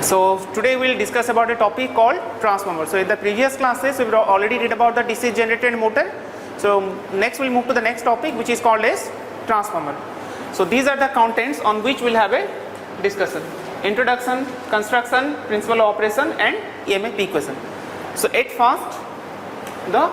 So today we will discuss about a topic called transformer. So in the previous classes we already read about the DC generator and motor. So next we will move to the next topic, which is called as transformer. So these are the contents on which we will have a discussion: introduction, construction, principle of operation, and EMF equation. So at first the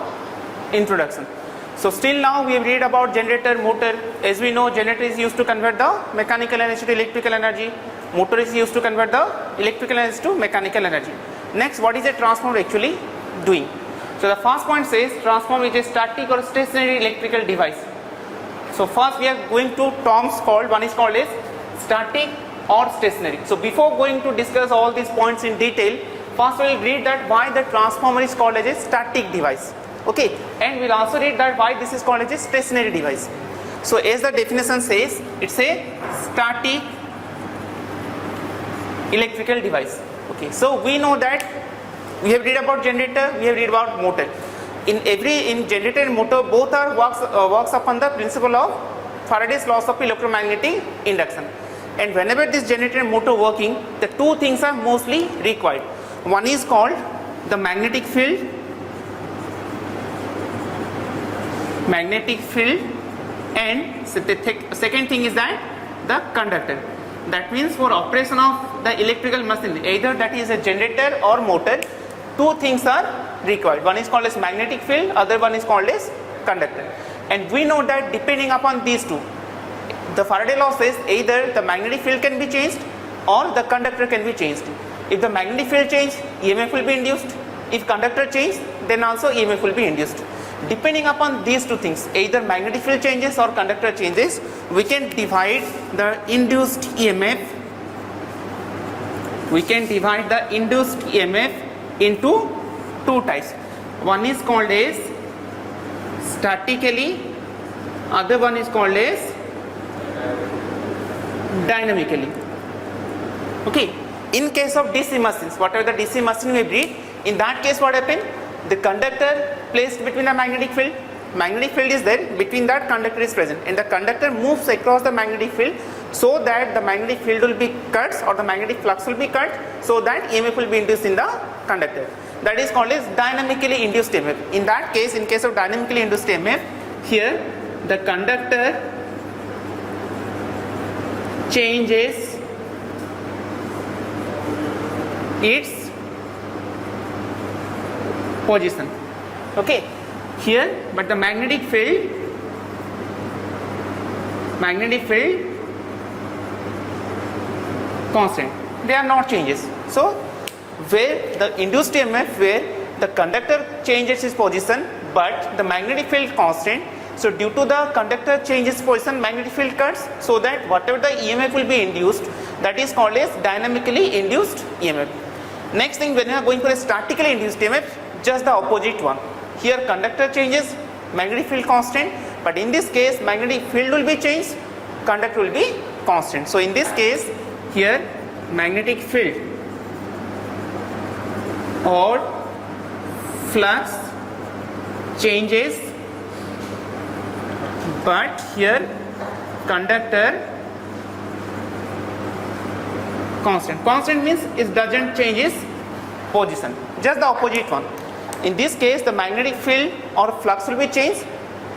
introduction. So still now we have read about generator, motor. As we know, generator is used to convert the mechanical energy to electrical energy. Motor is used to convert the electrical energy to mechanical energy. Next, what is a transformer actually doing? So the first point says transformer is a static or stationary electrical device. So first we are going to terms called, one is called as static or stationary. So before going to discuss all these points in detail, first we will read that why the transformer is called as a static device. Okay, and we will also read that why this is called as a stationary device. So as the definition says, it's a static electrical device. Okay, so we know that we have read about generator, we have read about motor. In generator and motor, both are works upon the principle of Faraday's laws of electromagnetic induction. And whenever this generator and motor working, the two things are mostly required. One is called the magnetic field, and the second thing is that the conductor. That means for operation of the electrical machine, either that is a generator or motor, two things are required. One is called as magnetic field, other one is called as conductor. And we know that depending upon these two, the Faraday law says either the magnetic field can be changed or the conductor can be changed. If the magnetic field changes, EMF will be induced. If conductor changes, then also EMF will be induced. Depending upon these two things, either magnetic field changes or conductor changes, we can divide the induced EMF. We can divide the induced EMF into two types. One is called as statically, other one is called as dynamically. Okay, in case of DC machines, whatever the DC machine we read, in that case what happened? The conductor placed between the magnetic field is there, between that conductor is present, and the conductor moves across the magnetic field so that the magnetic field will be cut or the magnetic flux will be cut, so that EMF will be induced in the conductor. That is called as dynamically induced EMF. In that case, in case of dynamically induced EMF, here the conductor changes its position. Okay, here, but the magnetic field constant, they are not changes. So where the induced EMF, where the conductor changes its position but the magnetic field constant, so due to the conductor changes position, magnetic field cuts, so that whatever the EMF will be induced, that is called as dynamically induced EMF. Next thing, when you are going for a statically induced EMF, just the opposite one. Here conductor changes, magnetic field constant, but in this case magnetic field will be changed, conductor will be constant. So in this case, here magnetic field or flux changes, but here conductor constant. Constant means it doesn't change its position, just the opposite one. In this case, the magnetic field or flux will be changed,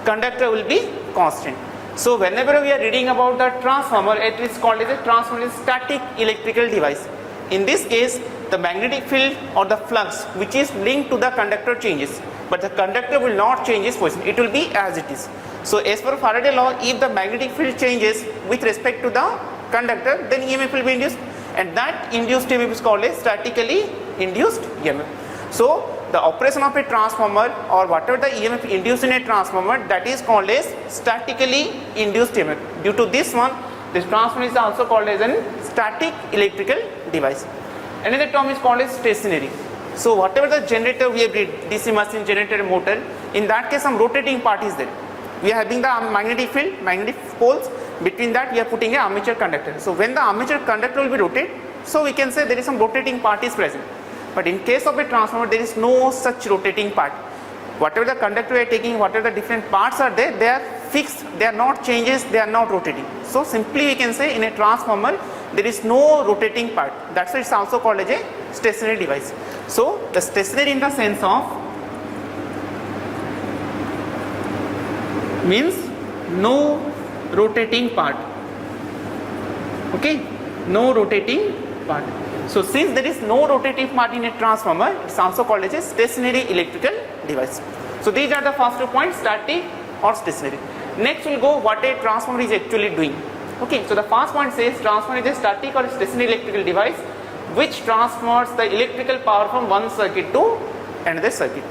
conductor will be constant. So whenever we are reading about the transformer, it is called as a transformer is static electrical device. In this case, the magnetic field or the flux which is linked to the conductor changes, but the conductor will not change its position, it will be as it is. So as per Faraday law, if the magnetic field changes with respect to the conductor, then EMF will be induced, and that induced EMF is called as statically induced EMF. So the operation of a transformer or whatever the EMF induced in a transformer, that is called as statically induced EMF. Due to this one, this transformer is also called as a static electrical device. Another term is called as stationary. So whatever the generator we have read, DC machine, generator, motor, in that case some rotating part is there. We are having the magnetic field, magnetic poles, between that we are putting a armature conductor. So when the armature conductor will be rotated, so we can say there is some rotating part is present. But in case of a transformer, there is no such rotating part. Whatever the conductor we are taking, whatever the different parts are there, they are fixed, they are not changes, they are not rotating. So simply we can say in a transformer there is no rotating part. That's why it's also called as a stationary device. So the stationary in the sense of means no rotating part. Okay, no rotating part. So since there is no rotating part in a transformer, it's also called as a stationary electrical device. So these are the first 2 points, static or stationary. Next we'll go what a transformer is actually doing. Okay, so the first point says transformer is a static or stationary electrical device which transfers the electrical power from one circuit to another circuit.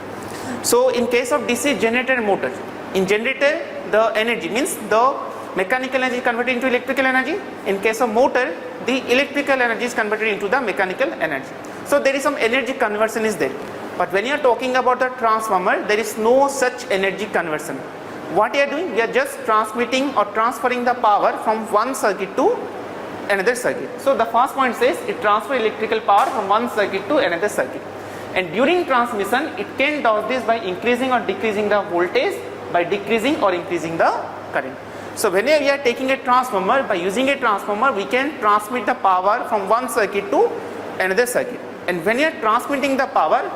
So in case of DC generator and motor, in generator the energy means the mechanical energy is converted into electrical energy. In case of motor, the electrical energy is converted into the mechanical energy. So there is some energy conversion is there. But when you are talking about the transformer, there is no such energy conversion. What you are doing, we are just transmitting or transferring the power from one circuit to another circuit. So the first point says it transfers electrical power from one circuit to another circuit. And during transmission, it can do this by increasing or decreasing the voltage, by decreasing or increasing the current. So whenever we are taking a transformer, by using a transformer, we can transmit the power from one circuit to another circuit. And when you are transmitting the power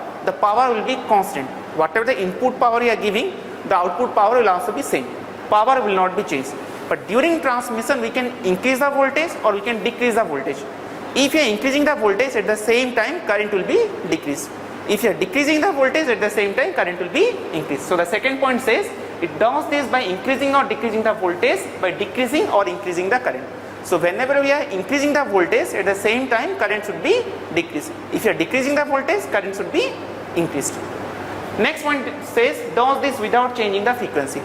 will be constant. Whatever the input power you are giving, the output power will also be same. Power will not be changed. But during transmission, we can increase the voltage or we can decrease the voltage. If you are increasing the voltage, at the same time current will be decreased. If you are decreasing the voltage, at the same time current will be increased. So the second point says it does this by increasing or decreasing the voltage, by decreasing or increasing the current. So whenever we are increasing the voltage, at the same time current should be decreased. If you are decreasing the voltage, current should be increased. Next point says does this without changing the frequency.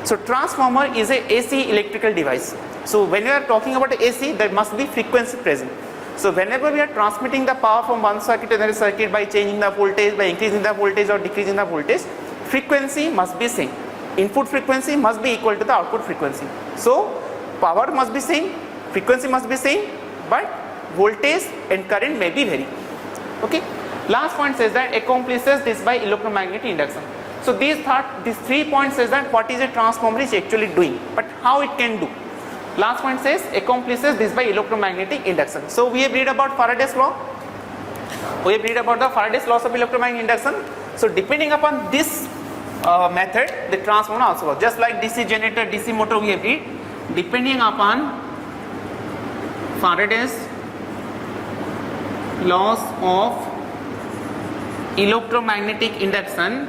So transformer is a AC electrical device. So when we are talking about AC, there must be frequency present. So whenever we are transmitting the power from one circuit to another circuit by changing the voltage, by increasing the voltage or decreasing the voltage, frequency must be same. Input frequency must be equal to the output frequency. So power must be same, frequency must be same, but voltage and current may be vary. Okay. Last point says that accomplishes this by electromagnetic induction. So these 3 points says that what is a transformer is actually doing, but how it can do. Last point says accomplishes this by electromagnetic induction. So we have read about Faraday's law. We have read about the Faraday's laws of electromagnetic induction. So depending upon this method, the transformer also works. Just like DC generator, DC motor we have read, depending upon Faraday's laws of electromagnetic induction,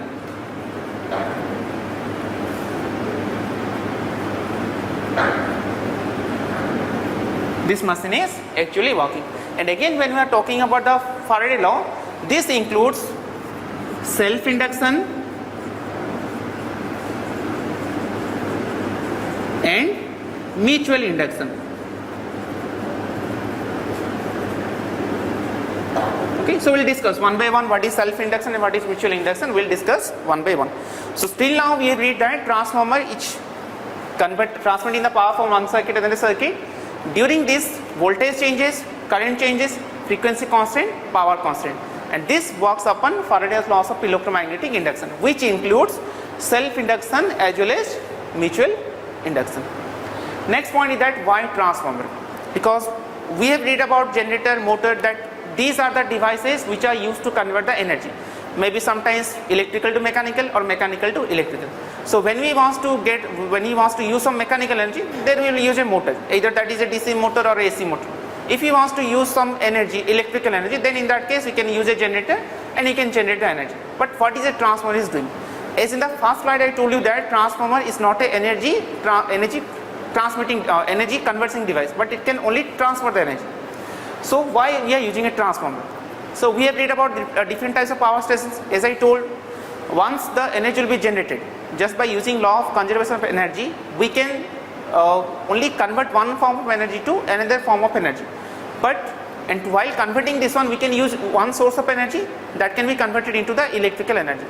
this machine is actually working. And again, when we are talking about the Faraday law, this includes self-induction and mutual induction. Okay, so we'll discuss one by one what is self-induction and what is mutual induction. We'll discuss one by one. So still now we have read that transformer each transmitting the power from one circuit to another circuit. During this, voltage changes, current changes, frequency constant, power constant, and this works upon Faraday's laws of electromagnetic induction, which includes self-induction as well as mutual induction. Next point is that why transformer? Because we have read about generator, motor, that these are the devices which are used to convert the energy. Maybe sometimes electrical to mechanical or mechanical to electrical. So when we want to use some mechanical energy, then we will use a motor. Either that is a DC motor or AC motor. If he wants to use some energy, electrical energy, then in that case we can use a generator and he can generate the energy. But what is a transformer is doing? As in the first slide I told you that transformer is not a energy converting device, but it can only transfer the energy. So why we are using a transformer? So we have read about different types of power stations. As I told, once the energy will be generated, just by using law of conservation of energy, we can only convert one form of energy to another form of energy. And while converting this one, we can use one source of energy that can be converted into the electrical energy.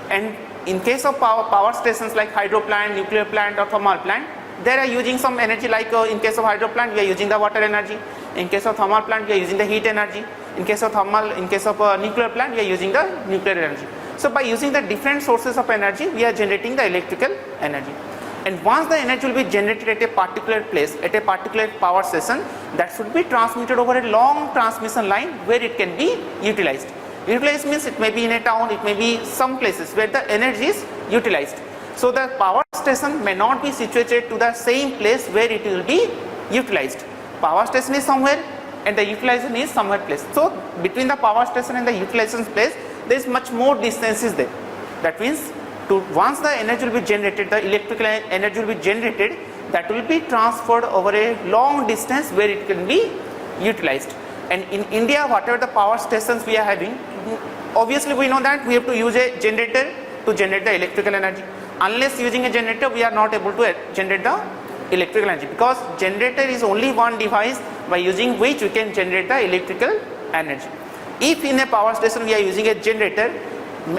And in case of power stations like hydro plant, nuclear plant or thermal plant, they are using some energy, like in case of hydro plant we are using the water energy, in case of thermal plant we are using the heat energy, in case of nuclear plant we are using the nuclear energy. So by using the different sources of energy, we are generating the electrical energy. And once the energy will be generated at a particular place, at a particular power station, that should be transmitted over a long transmission line where it can be utilized. Utilized means it may be in a town, it may be some places where the energy is utilized. So the power station may not be situated to the same place where it will be utilized. Power station is somewhere and the utilization is somewhere place. So between the power station and the utilization place, there is much more distance is there. That means once the energy will be generated, the electrical energy will be generated, that will be transferred over a long distance where it can be utilized. And in India, whatever the power stations we are having, obviously we know that we have to use a generator to generate the electrical energy. Unless using a generator, we are not able to generate the electrical energy, because generator is only one device by using which we can generate the electrical energy. If in a power station we are using a generator,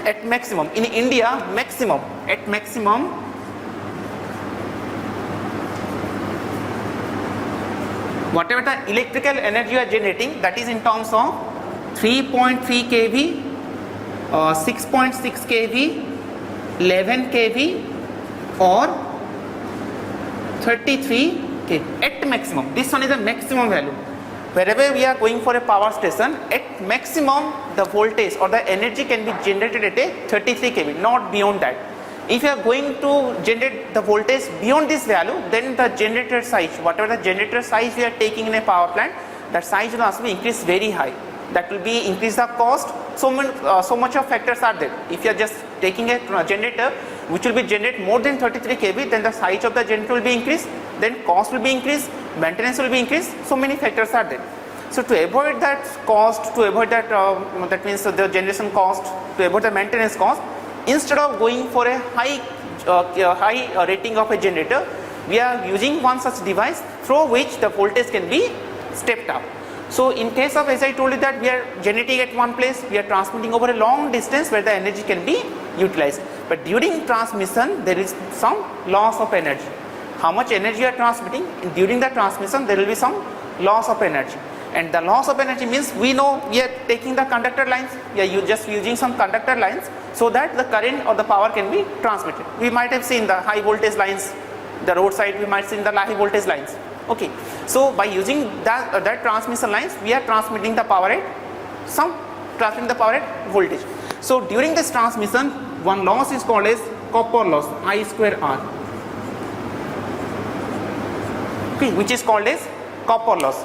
at maximum in India, at maximum whatever the electrical energy you are generating, that is in terms of 3.3 kV, 6.6 kV, 11 kV or 33 kV at maximum. This one is the maximum value. Wherever we are going for a power station, at maximum the voltage or the energy can be generated at a 33 kV, not beyond that. If you are going to generate the voltage beyond this value, then the generator size, whatever the generator size we are taking in a power plant, that size will also be increased very high. That will be increase the cost. So much of factors are there. If you are just taking a generator which will be generate more than 33 kV, then the size of the generator will be increased, then cost will be increased, maintenance will be increased. So many factors are there. So to avoid that cost, to avoid that that means the generation cost, to avoid the maintenance cost, instead of going for a high rating of a generator, we are using one such device through which the voltage can be stepped up. So in case of, as I told you, that we are generating at one place, we are transmitting over a long distance where the energy can be utilized. But during transmission, there is some loss of energy. How much energy you are transmitting, during the transmission there will be some loss of energy. And the loss of energy means, we know we are taking the conductor lines, we are just using some conductor lines so that the current or the power can be transmitted. We might have seen the high voltage lines, the roadside, we might see the high voltage lines. Okay, so by using that transmission lines, we are transmitting the power at voltage. So during this transmission, one loss is called as copper loss, I square R. Okay, which is called as copper loss.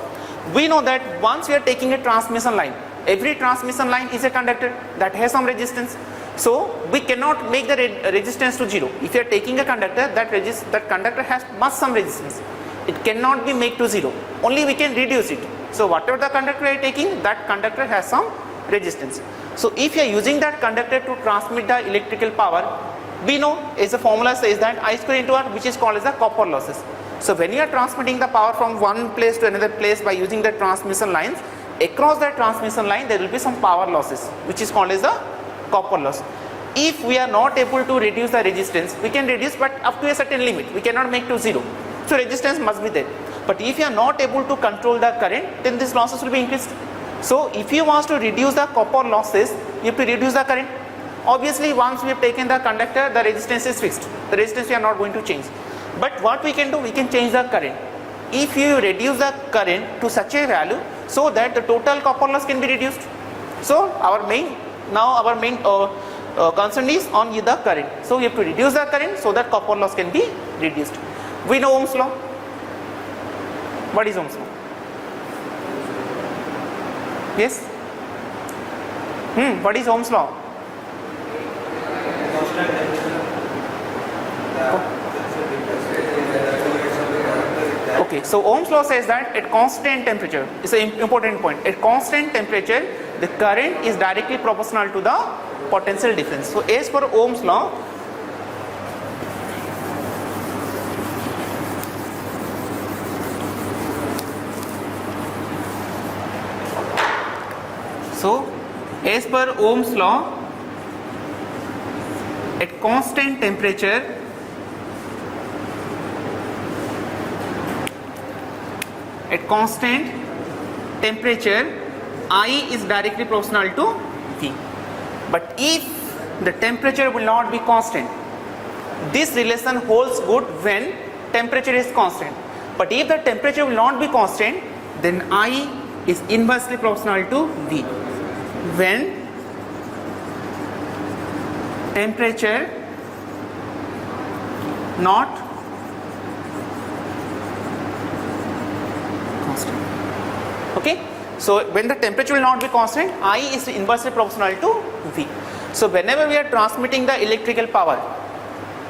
We know that once we are taking a transmission line, every transmission line is a conductor that has some resistance. So we cannot make the resistance to zero. If you are taking a conductor, that conductor must some resistance. It cannot be made to zero. Only we can reduce it. So whatever the conductor you are taking, that conductor has some resistance. So if you are using that conductor to transmit the electrical power, we know, as the formula says, that I square into R, which is called as the copper losses. So when you are transmitting the power from one place to another place by using the transmission lines, across that transmission line there will be some power losses, which is called as the copper loss. If we are not able to reduce the resistance, we can reduce, but up to a certain limit, we cannot make to zero. So resistance must be there. But if you are not able to control the current, then these losses will be increased. So if you want to reduce the copper losses, you have to reduce the current. Obviously, once we have taken the conductor, the resistance is fixed. The resistance we are not going to change. But what we can do, we can change the current. If you reduce the current to such a value so that the total copper loss can be reduced. So our main concern is on the current. So we have to reduce the current so that copper loss can be reduced. We know Ohm's law. What is Ohm's law? Yes? What is Ohm's law? Okay, so Ohm's law says that at constant temperature, it's an important point, at constant temperature the current is directly proportional to the potential difference. So as per Ohm's law, as per Ohm's law, at constant temperature I is directly proportional to V. But if the temperature will not be constant, This relation holds good when temperature is constant. But if the temperature will not be constant, then I is inversely proportional to V. When temperature not constant. Okay, so when the temperature will not be constant, I is inversely proportional to V. So whenever we are transmitting the electrical power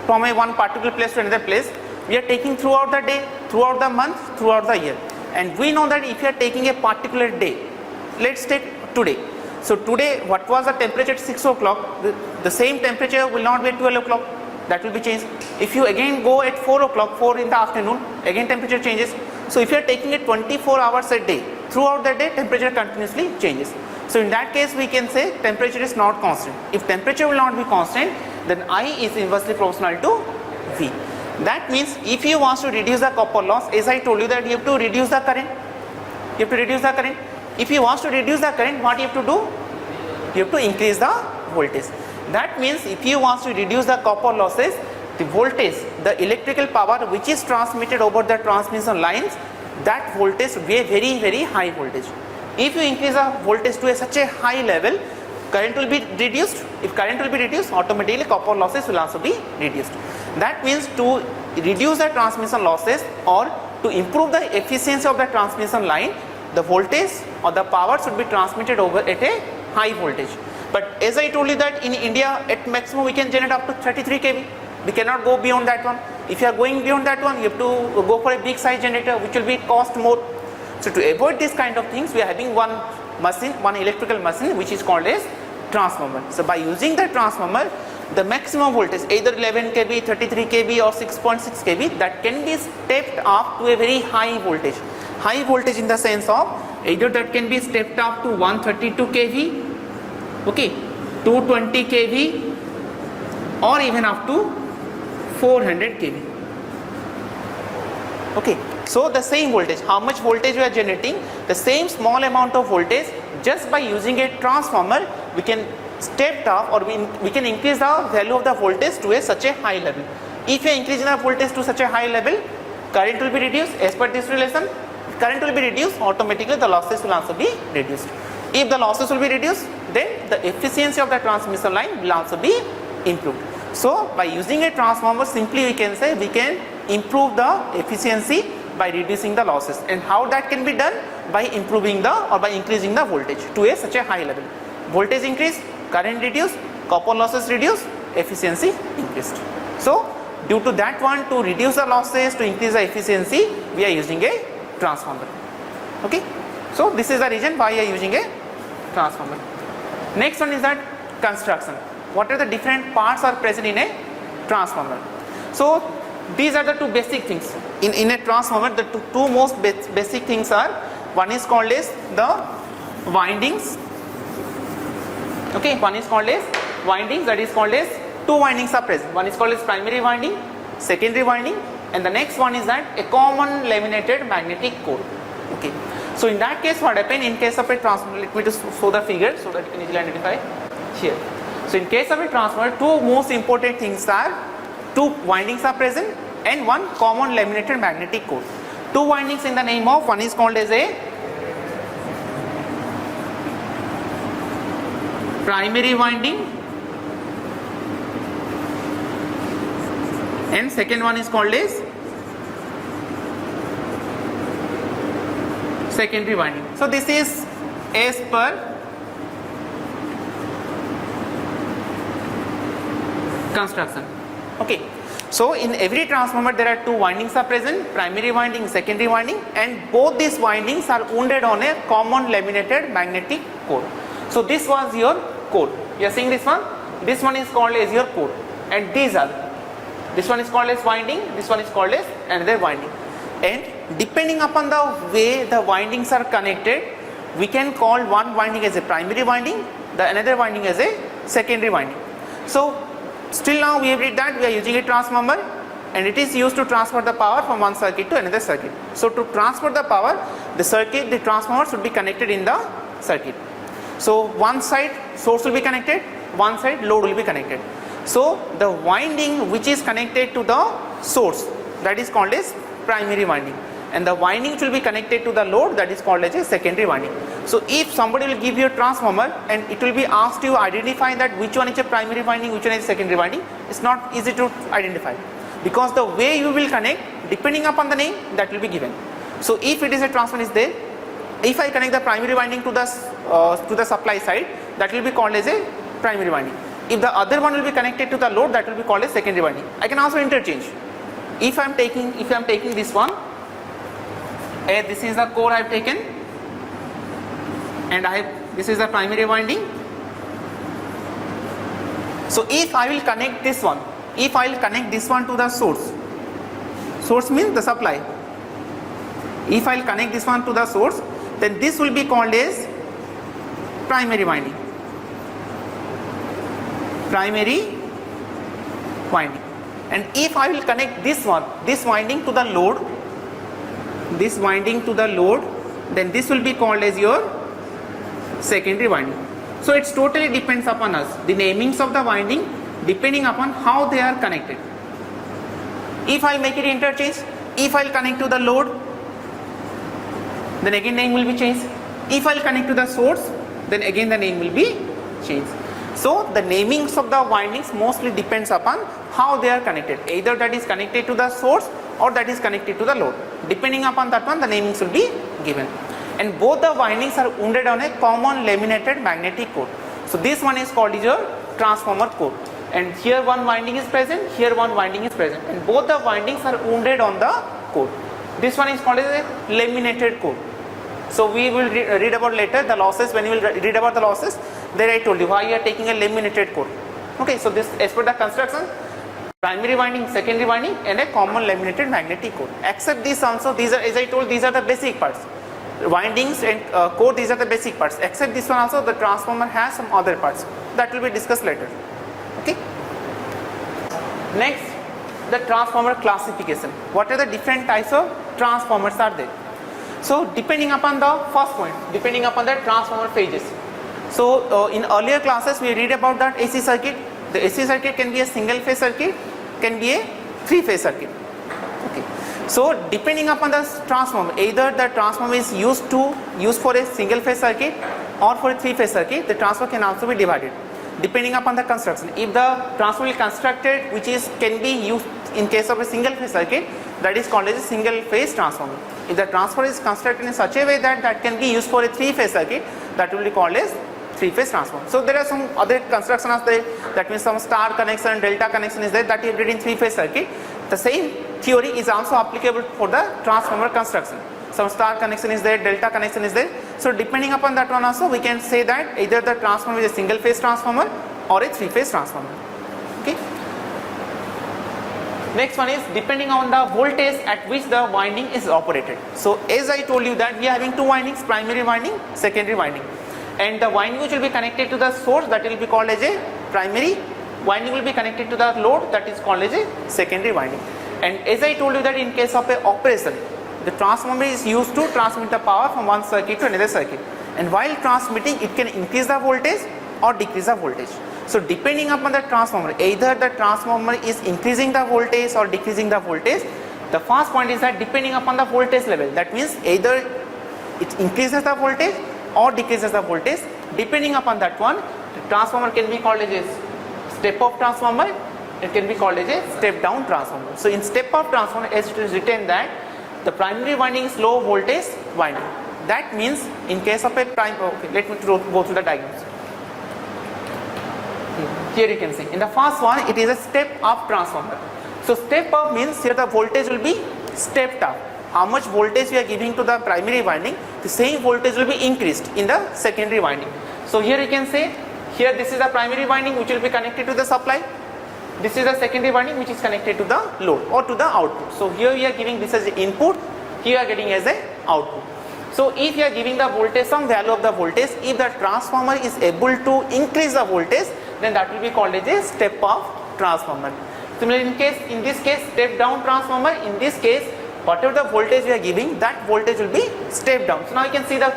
from one particular place to another place, we are taking throughout the day, throughout the month, throughout the year. And we know that if you are taking a particular day, let's take today. So today, what was the temperature at 6 o'clock? The same temperature will not be at 12 o'clock. That will be changed. If you again go at 4 o'clock, 4 in the afternoon, again temperature changes. So if you are taking it 24 hours a day, throughout the day temperature continuously changes. So in that case we can say temperature is not constant. If temperature will not be constant, then I is inversely proportional to V. That means if you want to reduce the copper loss, as I told you that you have to reduce the current. You have to reduce the current. If you want to reduce the current, what you have to do? You have to increase the voltage. That means if you want to reduce the copper losses, the voltage, the electrical power which is transmitted over the transmission lines, that voltage will be a very, very high voltage. If you increase the voltage to such a high level, current will be reduced. If current will be reduced, automatically copper losses will also be reduced. That means to reduce the transmission losses or to improve the efficiency of the transmission line, the voltage or the power should be transmitted over at a high voltage. But as I told you that in India at maximum we can generate up to 33 kV. We cannot go beyond that one. If you are going beyond that one, you have to go for a big size generator which will be cost more. So to avoid this kind of things, we are having one machine, one electrical machine which is called as transformer. So by using the transformer, the maximum voltage either 11 kV, 33 kV or 6.6 kV, that can be stepped up to a very high voltage. High voltage in the sense of either that can be stepped up to 132 kV, okay, 220 kV or even up to 400 kV. Okay, so the same voltage, how much voltage we are generating, the same small amount of voltage, just by using a transformer we can step up or we can increase the value of the voltage to a such a high level. If you are increasing the voltage to such a high level, current will be reduced. As per this relation, current will be reduced, automatically the losses will also be reduced. If the losses will be reduced, then the efficiency of the transmission line will also be improved. So by using a transformer, simply we can say we can improve the efficiency by reducing the losses. And how that can be done? By improving the or by increasing the voltage to a such a high level. Voltage increase, current reduced, copper losses reduced, efficiency increased. So due to that one, to reduce the losses, to increase the efficiency, we are using a transformer. Okay, so this is the reason why we are using a transformer. Next one is that construction. What are the different parts are present in a transformer? So these are the two basic things in a transformer. The two most basic things are, one is called as the windings. Okay, one is called as windings, that is called as two windings are present. One is called as primary winding, secondary winding, and the next one is that a common laminated magnetic core. Okay, so in that case what happen in case of a transformer, let me just show the figure so that you can easily identify here. So in case of a transformer, two most important things are, two windings are present and one common laminated magnetic core. Two windings in the name of, one is called as a primary winding and second one is called as secondary winding. So this is as per construction. Okay, so in every transformer there are two windings are present, primary winding, secondary winding, and both these windings are wounded on a common laminated magnetic core. So this was your core. You are seeing this one is called as your core, and these are, this one is called as winding, this one is called as another winding. And depending upon the way the windings are connected, we can call one winding as a primary winding, the another winding as a secondary winding. So still now we have read that we are using a transformer and it is used to transfer the power from one circuit to another circuit. So to transfer the power, the transformer should be connected in the circuit. So one side source will be connected, one side load will be connected. So the winding which is connected to the source, that is called as primary winding, and the winding which will be connected to the load, that is called as a secondary winding. So if somebody will give you a transformer and it will be asked you identify that which one is a primary winding, which one is secondary winding, it's not easy to identify, because the way you will connect depending upon the name that will be given. So if it is a transformer is there, if I connect the primary winding to the supply side, that will be called as a primary winding. If the other one will be connected to the load, that will be called as secondary winding. I can also interchange. If I am taking this one, this is the core I have taken, and this is the primary winding. So if I will connect this one, if I will connect this one to the source means the supply. If I will connect this one to the source, then this will be called as primary winding. Primary winding. And if I will connect this winding to the load, then this will be called as your secondary winding. So it totally depends upon us, the namings of the winding depending upon how they are connected. If I make it interchange, if I will connect to the load, then again name will be changed. If I will connect to the source, then again the name will be changed. So the namings of the windings mostly depends upon how they are connected, either that is connected to the source or that is connected to the load. Depending upon that one, the namings will be given. And both the windings are wounded on a common laminated magnetic core. So this one is called your transformer core, and here one winding is present, here one winding is present, and both the windings are wounded on the core. This one is called as a laminated core. So we will read about later the losses. When you will read about the losses, there I told you why you are taking a laminated core. Okay, so this as per the construction, primary winding, secondary winding, and a common laminated magnetic core. Except this also, these are, as I told, these are the basic parts. Windings and core, these are the basic parts. Except this one also, the transformer has some other parts that will be discussed later. Okay. Next, the transformer classification. What are the different types of transformers are there? So depending upon the first point, depending upon the transformer phases. So in earlier classes we read about that AC circuit. The AC circuit can be a single phase circuit, can be a three phase circuit. Okay. So depending upon the transformer, either the transformer is used for a single phase circuit or for a three phase circuit, the transformer can also be divided depending upon the construction. If the transformer is constructed which can be used in case of a single phase circuit, that is called as a single phase transformer. If the transformer is constructed in such a way that can be used for a three phase circuit, that will be called as three phase transformer. So there are some other constructions there, that means some star connection, delta connection is there, that you read in three phase circuit. The same theory is also applicable for the transformer construction. Some star connection is there, delta connection is there. So depending upon that one also, we can say that either the transformer is a single phase transformer or a three phase transformer. Okay. Next one is depending on the voltage at which the winding is operated. So as I told you that we are having two windings, primary winding, secondary winding, and the winding which will be connected to the source, that will be called as a primary winding, will be connected to the load, that is called as a secondary winding. And as I told you that in case of a operation, the transformer is used to transmit the power from one circuit to another circuit, and while transmitting it can increase the voltage or decrease the voltage. So depending upon the transformer, either the transformer is increasing the voltage or decreasing the voltage. The first point is that depending upon the voltage level, that means either it increases the voltage or decreases the voltage. Depending upon that one, the transformer can be called as a step up transformer, it can be called as a step down transformer. So in step up transformer, as it is written that the primary winding is low voltage winding. That means in case of a okay, let me go through the diagrams. Here you can see in the first one it is a step up transformer. So step up means here the voltage will be stepped up. How much voltage we are giving to the primary winding, the same voltage will be increased in the secondary winding. So here you can say, here this is the primary winding which will be connected to the supply. This is the secondary winding which is connected to the load or to the output. So here we are giving this as the input, here you are getting as a output. So if you are giving the voltage, some value of the voltage, if the transformer is able to increase the voltage, then that will be called as a step up transformer. Similarly in this case step down transformer, in this case whatever the voltage we are giving, that voltage will be step down. So now you can see the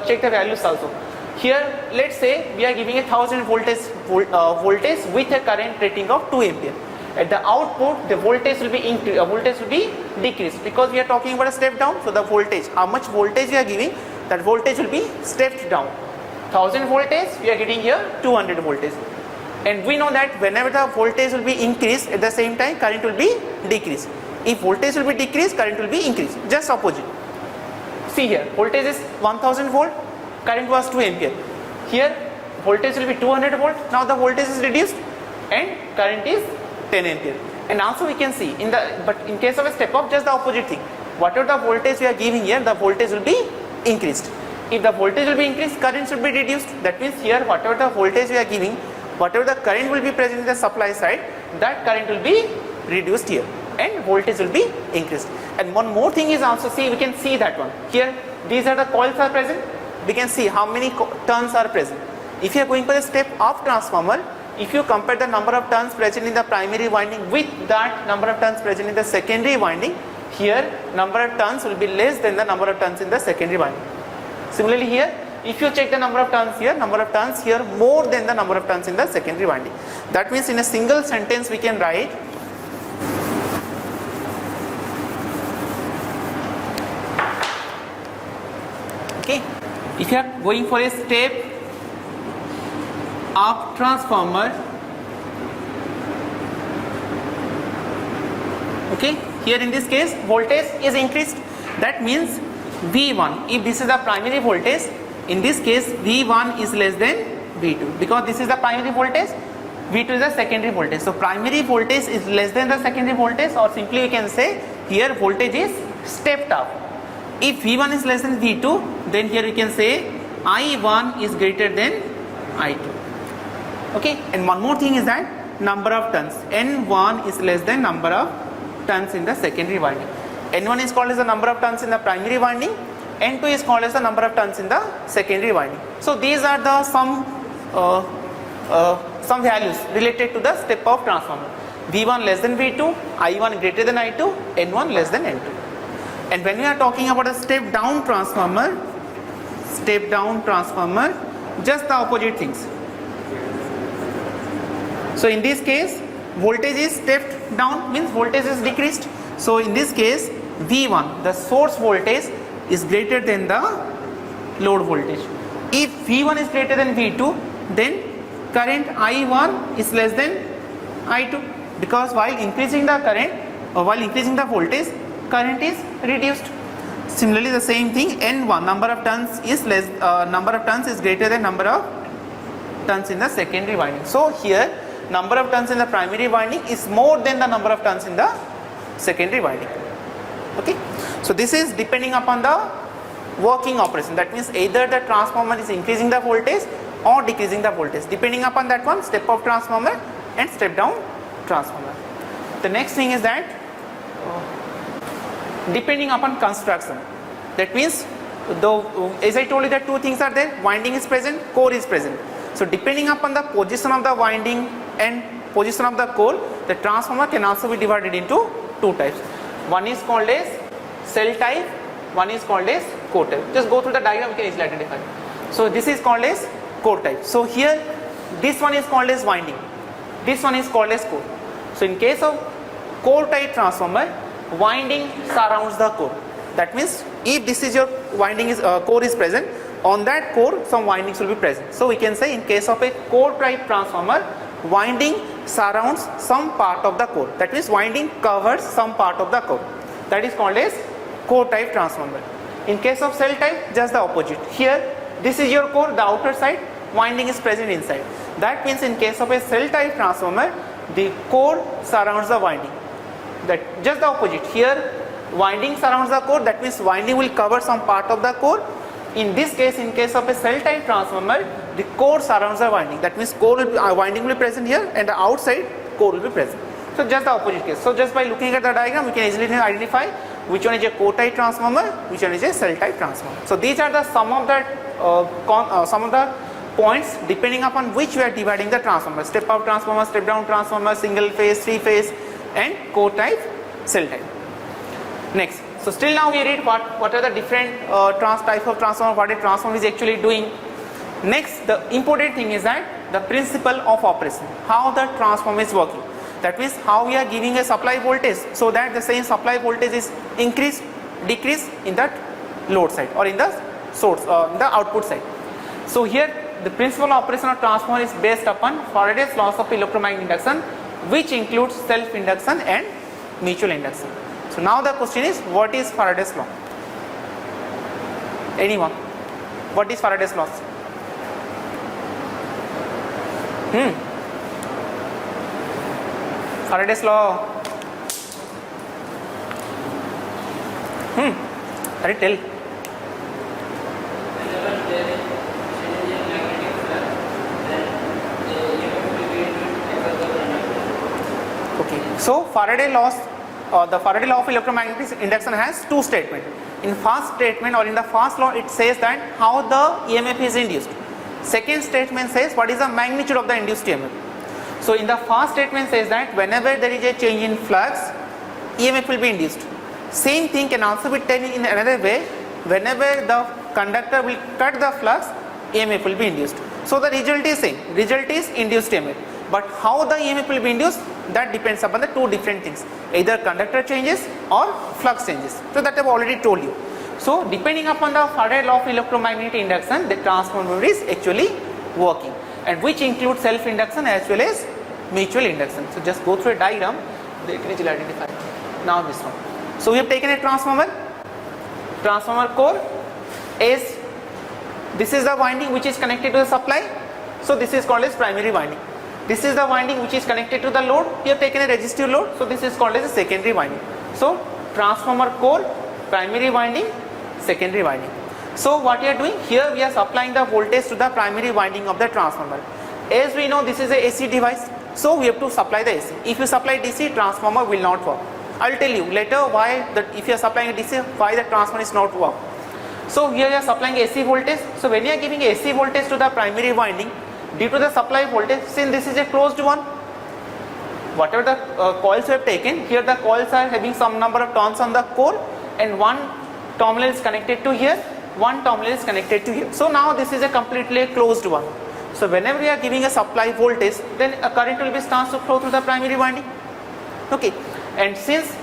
check the values also. Here let's say we are giving a 1000 voltage with a current rating of 2 ampere. At the output the voltage will be decreased because we are talking about a step down. So the voltage, how much voltage we are giving, that voltage will be stepped down. 1000 voltage, we are getting here 200 voltage. And we know that whenever the voltage will be increased, at the same time current will be decreased. If voltage will be decreased, current will be increased. Just opposite. See here, voltage is 1000 volt, current was 2 ampere. Here voltage will be 200 volt. Now the voltage is reduced and current is 10 ampere. And also we can see but in case of a step up, just the opposite thing. Whatever the voltage we are giving here, the voltage will be increased. If the voltage will be increased, current should be reduced. That means here whatever the voltage we are giving, whatever the current will be present in the supply side, that current will be reduced here and voltage will be increased. And one more thing is also, see, we can see that one. Here these are the coils are present. We can see how many turns are present. If you are going for a step up transformer, if you compare the number of turns present in the primary winding with that number of turns present in the secondary winding, here number of turns will be less than the number of turns in the secondary winding. Similarly here, if you check the number of turns here more than the number of turns in the secondary winding. That means in a single sentence we can write, okay, if you are going for a step up transformer, okay, here in this case voltage is increased. That means V1, if this is the primary voltage, in this case V1 is less than V2 because this is the primary voltage, V2 is the secondary voltage. So primary voltage is less than the secondary voltage, or simply we can say here voltage is stepped up. If V1 is less than V2, then here we can say I1 is greater than I2. Okay, and one more thing is that number of turns, N1 is less than number of turns in the secondary winding. N1 is called as the number of turns in the primary winding, N2 is called as the number of turns in the secondary winding. So these are the some values related to the step of transformer. V1 less than V2, I1 greater than I2, N1 less than N2. And when we are talking about a step down transformer, just the opposite things. So in this case voltage is stepped down, means voltage is decreased. So in this case V1, the source voltage, is greater than the load voltage. If V1 is greater than V2, then current I1 is less than I2, because while increasing the current or while increasing the voltage, current is reduced. Similarly the same thing, N1, number of turns is greater than number of turns in the secondary winding. So here number of turns in the primary winding is more than the number of turns in the secondary winding. Okay, so this is depending upon the working operation. That means either the transformer is increasing the voltage or decreasing the voltage, depending upon that one, step up transformer and step down transformer. The next thing is that depending upon construction. That means as I told you that two things are there, winding is present, core is present. So depending upon the position of the winding and position of the core, the transformer can also be divided into two types. One is called as cell type, one is called as core type. Just go through the diagram, you can easily identify. So this is called as core type. So here this one is called as winding, this one is called as core. So in case of core type transformer, winding surrounds the core. That means if this is your winding is core is present, on that core some windings will be present. So we can say in case of a core type transformer, winding surrounds some part of the core. That means winding covers some part of the core. That is called as core type transformer. In case of cell type, just the opposite. Here this is your core, the outer side, winding is present inside. That means in case of a cell type transformer, the core surrounds the winding. That just the opposite. Here winding surrounds the core, that means winding will cover some part of the core. In this case, in case of a cell type transformer, the core surrounds the winding. That means core will be, winding will be present here and the outside core will be present. So just the opposite case. So just by looking at the diagram, we can easily identify which one is a core type transformer, which one is a cell type transformer. So these are the some of the points depending upon which we are dividing the transformer: step up transformer, step down transformer, single phase, three phase, and core type, cell type. Next. So still now we read what are the different types of transformer, what a transformer is actually doing. Next, the important thing is that the principle of operation, how the transformer is working. That means how we are giving a supply voltage so that the same supply voltage is increase, decrease in that load side or in the source in the output side. So here the principle of operation of transformer is based upon Faraday's laws of electromagnetic induction, which includes self-induction and mutual induction. So now the question is, what is Faraday's law? Anyone? What is Faraday's law? Faraday's law. Are tell. Okay. So Faraday laws, the Faraday law of electromagnetic induction has two statements. In first statement or in the first law, it says that how the EMF is induced. Second statement says what is the magnitude of the induced EMF. So in the first statement says that whenever there is a change in flux, EMF will be induced. Same thing can also be taken in another way. Whenever the conductor will cut the flux, EMF will be induced. So the result is same. Result is induced EMF. But how the EMF will be induced, that depends upon the two different things. Either conductor changes or flux changes. So that I have already told you. So depending upon the Faraday law of electromagnetic induction, the transformer is actually working, and which includes self-induction as well as mutual induction. So just go through a diagram, the will identify. Now this one. So we have taken a transformer core is, this is the winding which is connected to the supply. So this is called as primary winding. This is the winding which is connected to the load. We have taken a resistive load. So this is called as a secondary winding. So transformer core, primary winding, secondary winding. So what we are doing here, we are supplying the voltage to the primary winding of the transformer. As we know, this is a AC device, so we have to supply the AC. If you supply DC, transformer will not work. I will tell you later why that if you are supplying a DC, why the transformer is not work. So here we are supplying AC voltage. So when you are giving AC voltage to the primary winding, due to the supply voltage, since this is a closed one, whatever the coils we have taken, here the coils are having some number of turns on the core, and one terminal is connected to here, one terminal is connected to here. So now this is a completely closed one. So whenever we are giving a supply voltage, then a current will be starts to flow through the primary winding. Okay, and since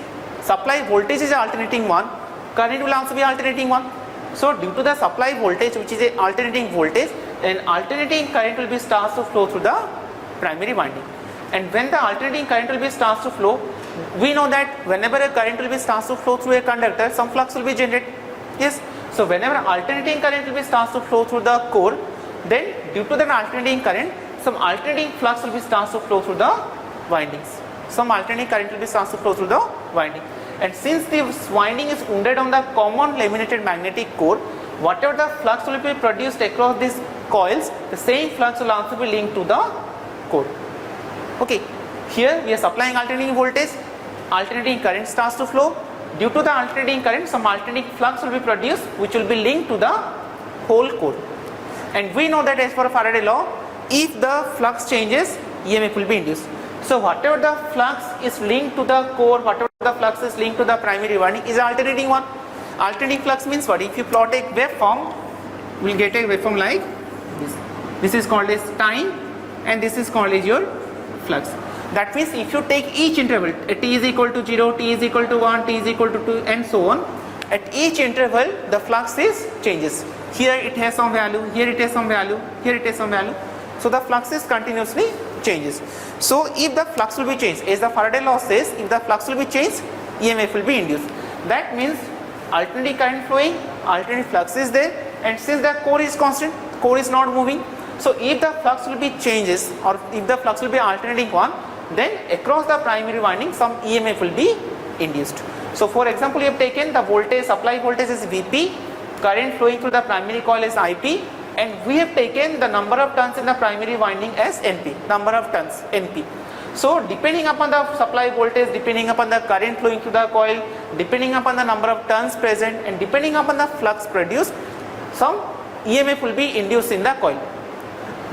supply voltage is alternating one, current will also be alternating one. So due to the supply voltage, which is a alternating voltage, an alternating current will be starts to flow through the primary winding. And when the alternating current will be starts to flow, we know that whenever a current will be starts to flow through a conductor, some flux will be generated. Yes. So whenever alternating current will be starts to flow through the core, then due to the alternating current, some alternating flux will be starts to flow through the windings. Some alternating current will be starts to flow through the winding. And since the winding is wounded on the common laminated magnetic core, whatever the flux will be produced across these coils, the same flux will also be linked to the core. Okay, here we are supplying alternating voltage, alternating current starts to flow. Due to the alternating current, some alternating flux will be produced which will be linked to the whole core. And we know that as per Faraday law, if the flux changes, EMF will be induced. So whatever the flux is linked to the core, whatever the flux is linked to the primary winding is alternating one. Alternating flux means what? If you plot a waveform, we will get a waveform like this. This is called as time, and this is called as your flux. That means if you take each interval, t is equal to 0, t is equal to 1, t is equal to 2, and so on, at each interval the flux is changes. Here it has some value, here it has some value, here it has some value. So the flux is continuously changes. So if the flux will be changed, as the Faraday law says, if the flux will be changed, EMF will be induced. That means alternating current flowing, alternating flux is there, and since the core is constant, core is not moving. So if the flux will be changes, or if the flux will be alternating one, then across the primary winding some EMF will be induced. So for example, you have taken the voltage, supply voltage is Vp, current flowing through the primary coil is Ip, and we have taken the number of turns in the primary winding as Np, number of turns Np. So depending upon the supply voltage, depending upon the current flowing through the coil, depending upon the number of turns present, and depending upon the flux produced, some EMF will be induced in the coil,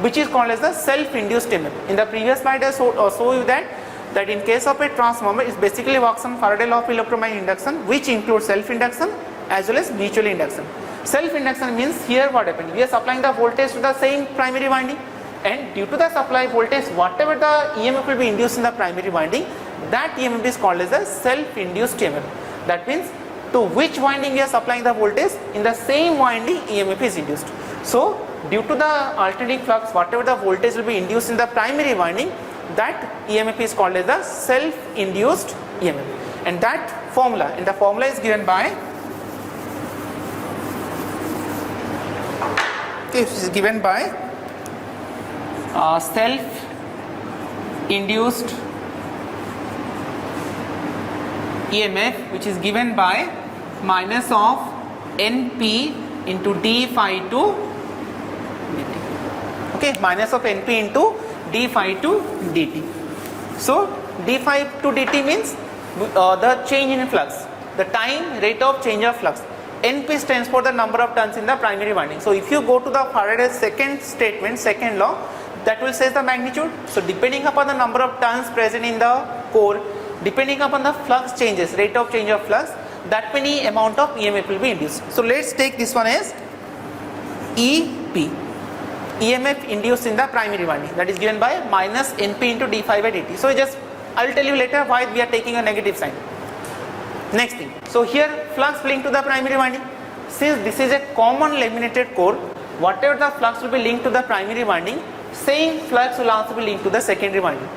which is called as the self-induced EMF. In the previous slide I showed you that in case of a transformer, it basically works on Faraday law of electromagnetic induction, which includes self-induction as well as mutual induction. Self-induction means here what happened? We are supplying the voltage to the same primary winding, and due to the supply voltage, whatever the EMF will be induced in the primary winding, that EMF is called as a self-induced EMF. That means to which winding we are supplying the voltage, in the same winding EMF is induced. So due to the alternating flux, whatever the voltage will be induced in the primary winding, that EMF is called as the self-induced EMF. And that formula, is given by, it is given by self-induced EMF, which is given by minus of NP into d phi 2 dt. Okay, minus of NP into d phi 2 dt. So d phi 2 dt means the change in flux, the time rate of change of flux. NP stands for the number of turns in the primary winding. So if you go to the Faraday's second statement, second law, that will say the magnitude. So depending upon the number of turns present in the core, depending upon the flux changes, rate of change of flux, that many amount of EMF will be induced. So let's take this one as EP, EMF induced in the primary winding, that is given by minus NP into d phi by dt. So I will tell you later why we are taking a negative sign. Next thing, so here flux linked to the primary winding. Since this is a common laminated core, whatever the flux will be linked to the primary winding, same flux will also be linked to the secondary winding.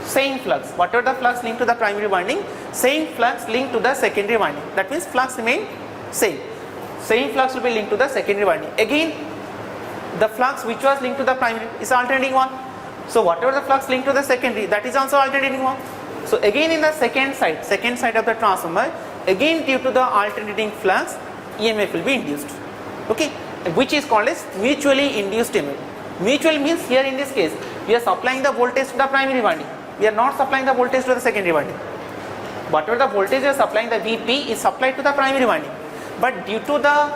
Same flux, whatever the flux linked to the primary winding, same flux linked to the secondary winding. That means flux remain same. Same flux will be linked to the secondary winding. Again, the flux which was linked to the primary is alternating one. So whatever the flux linked to the secondary, that is also alternating one. So again in the second side of the transformer, again due to the alternating flux, EMF will be induced. Okay, which is called as mutually induced EMF. Mutual means here in this case, we are supplying the voltage to the primary winding. We are not supplying the voltage to the secondary winding. Whatever the voltage we are supplying, the VP is supplied to the primary winding. But due to the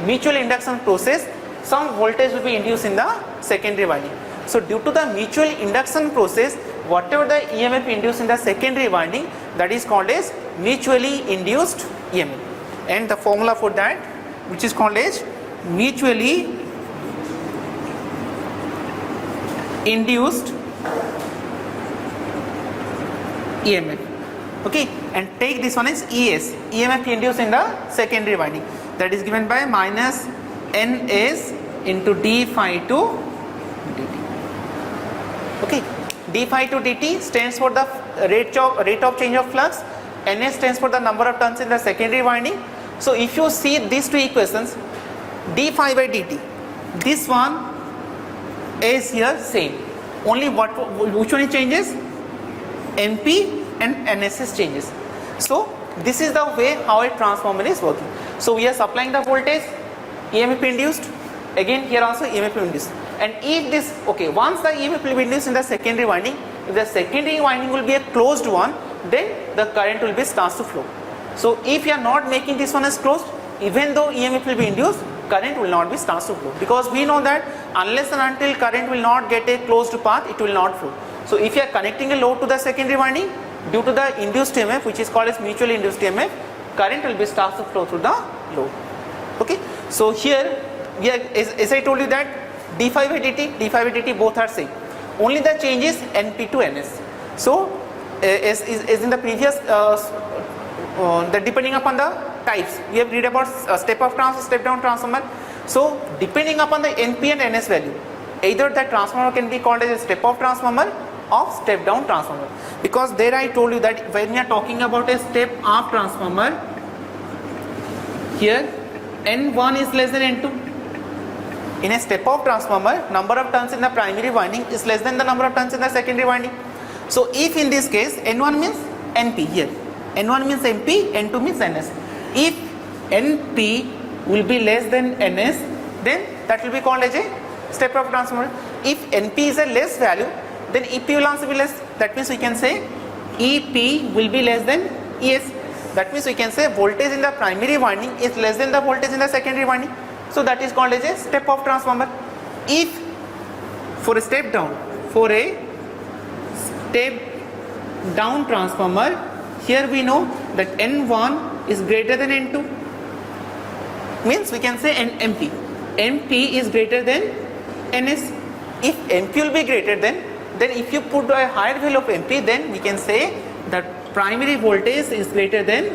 mutual induction process, some voltage will be induced in the secondary winding. So due to the mutual induction process, whatever the EMF induced in the secondary winding, that is called as mutually induced EMF. And the formula for that, which is called as mutually induced EMF. Okay, and take this one as ES, EMF induced in the secondary winding, that is given by minus NS into d phi 2 dt. Okay, d phi 2 dt stands for the rate of change of flux, NS stands for the number of turns in the secondary winding. So if you see these two equations, d phi by dt, this one is here same, only which one changes? NP and NS changes. So this is the way how a transformer is working. So we are supplying the voltage, EMF induced, again here also EMF induced. And if this, okay, once the EMF will be induced in the secondary winding, if the secondary winding will be a closed one, then the current will be starts to flow. So if you are not making this one as closed, even though EMF will be induced, current will not be starts to flow, because we know that unless and until current will not get a closed path, it will not flow. So if you are connecting a load to the secondary winding, due to the induced EMF, which is called as mutually induced EMF, current will be starts to flow through the load. Okay, so here we are, as I told you that d phi by dt both are same, only the change is NP to NS. So as in the previous depending upon the types, we have read about step down transformer. So depending upon the NP and NS value, either the transformer can be called as a step up transformer or step down transformer, because there I told you that when we are talking about a step up transformer, here N1 is less than N2. In a step up transformer, number of turns in the primary winding is less than the number of turns in the secondary winding. So if in this case N1 means NP, here N1 means NP, N2 means NS. If NP will be less than NS, then that will be called as a step up transformer. If NP is a less value, then EP will also be less. That means we can say EP will be less than ES. That means we can say voltage in the primary winding is less than the voltage in the secondary winding. So that is called as a step up transformer. If for a step down transformer, here we know that N1 is greater than N2. means we can say MP. MP is greater than NS. If MP will be greater than, then if you put a higher value of MP, then we can say that primary voltage is greater than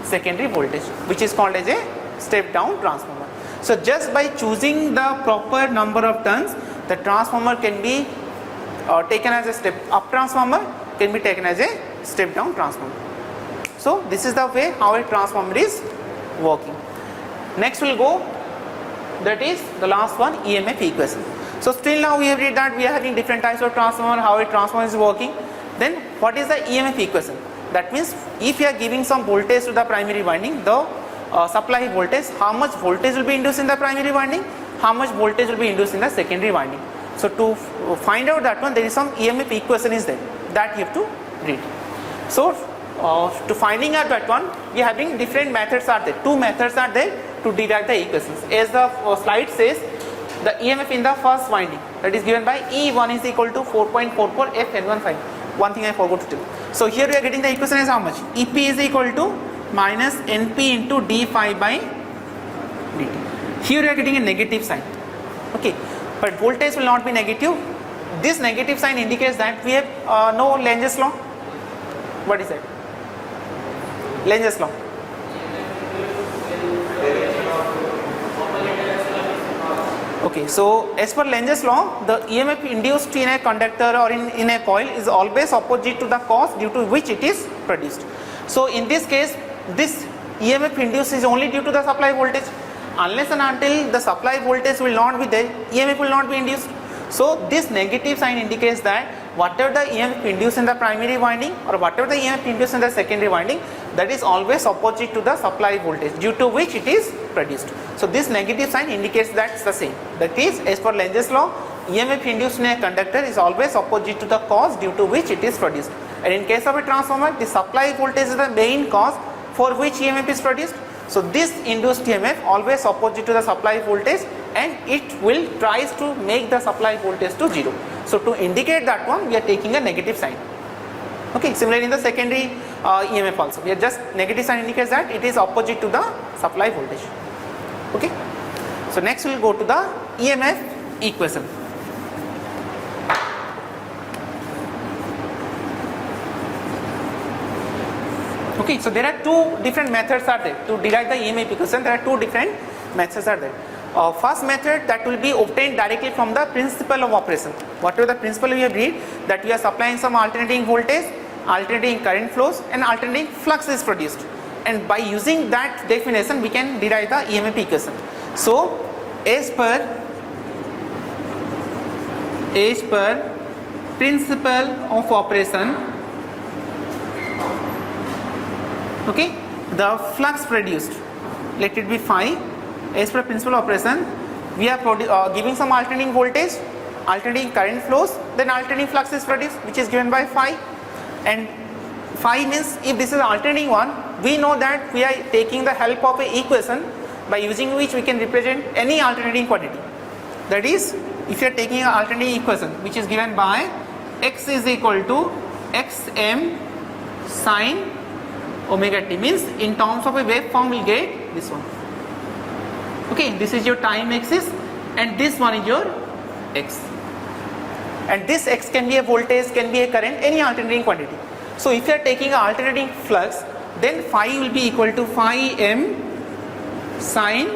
secondary voltage, which is called as a step down transformer. So just by choosing the proper number of turns, the transformer can be taken as a step up transformer, can be taken as a step down transformer. So this is the way how a transformer is working. Next we'll go, that is the last one, EMF equation. So still now we have read that we are having different types of transformer, how a transformer is working. Then what is the EMF equation? That means if you are giving some voltage to the primary winding, the supply voltage, how much voltage will be induced in the primary winding, how much voltage will be induced in the secondary winding. So to find out that one, there is some EMF equation is there, that you have to read. So to finding out that one, we are having different methods are there. Two methods are there to derive the equations. As the slide says, the EMF in the first winding, that is given by E1 is equal to 4.44 Fn15. One thing I forgot to tell. So here we are getting the equation as how much? EP is equal to minus NP into d phi by dt. Here we are getting a negative sign. Okay, but voltage will not be negative. This negative sign indicates that we have no Lenz law. What is that? Lenz law. Okay, so as per Lenz's law, the EMF induced in a conductor or in a coil is always opposite to the cause due to which it is produced. So in this case, this EMF induced is only due to the supply voltage. Unless and until the supply voltage will not be there, EMF will not be induced. So this negative sign indicates that whatever the EMF induced in the primary winding or whatever the EMF induced in the secondary winding, that is always opposite to the supply voltage due to which it is produced. So this negative sign indicates that it's the same. That is, as per Lenz's law, EMF induced in a conductor is always opposite to the cause due to which it is produced. And in case of a transformer, the supply voltage is the main cause for which EMF is produced. So this induced EMF always opposite to the supply voltage, and it will tries to make the supply voltage to 0. So to indicate that one, we are taking a negative sign. Okay, similarly in the secondary EMF also, we are just negative sign indicates that it is opposite to the supply voltage. Okay, so next we will go to the EMF equation. Okay, so there are two different methods are there to derive the EMF equation. There are two different methods are there. First method, that will be obtained directly from the principle of operation. Whatever the principle we have read, that we are supplying some alternating voltage, alternating current flows, and alternating flux is produced. And by using that definition, we can derive the EMF equation. So, as per principle of operation, okay, the flux produced, let it be phi. As per principle of operation, we are giving some alternating voltage, alternating current flows, then alternating flux is produced, which is given by phi. And phi means if this is alternating one, we know that we are taking the help of an equation by using which we can represent any alternating quantity. That is, if you are taking an alternating equation which is given by x is equal to xm sine omega t, means in terms of a waveform we will get this one. Okay, this is your time axis and this one is your x. And this x can be a voltage, can be a current, any alternating quantity. So if you are taking an alternating flux, then phi will be equal to phi m sine